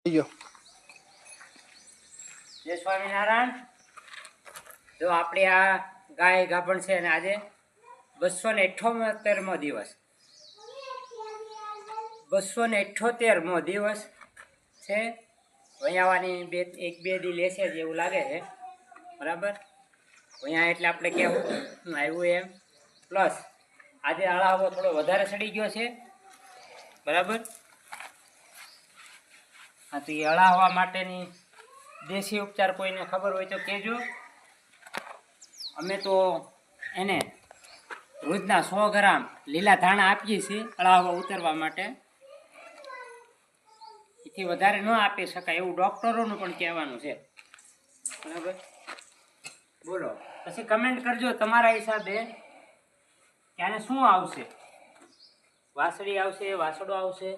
જય સ્વામિનારાયણ। જો આપણી આ ગાય ગાભણ છે અને આજે 278મો દિવસ 278મો દિવસ છે। વૈયાવાની એક બે દી લેશે જ એવું લાગે છે, બરાબર। વૈયા એટલે આપણે કેવું આવ્યું એમ પ્લસ આજે અળાવો થોડો વધારે સડી ગયો છે, બરાબર। હા, તો એ અળાવવા માટેની દેશી ઉપચાર કોઈને ખબર હોય તો કહેજો। અમે તો એને રોજના 100 ગ્રામ લીલા ધાણા આપીએ છીએ અળાવવા ઉતરવા માટે। એથી વધારે ન આપી શકાય એવું ડૉક્ટરોનું પણ કહેવાનું છે, બરાબર। બોલો, પછી કમેન્ટ કરજો તમારા હિસાબે કે આને શું આવશે। વાસળી આવશે, વાસડો આવશે,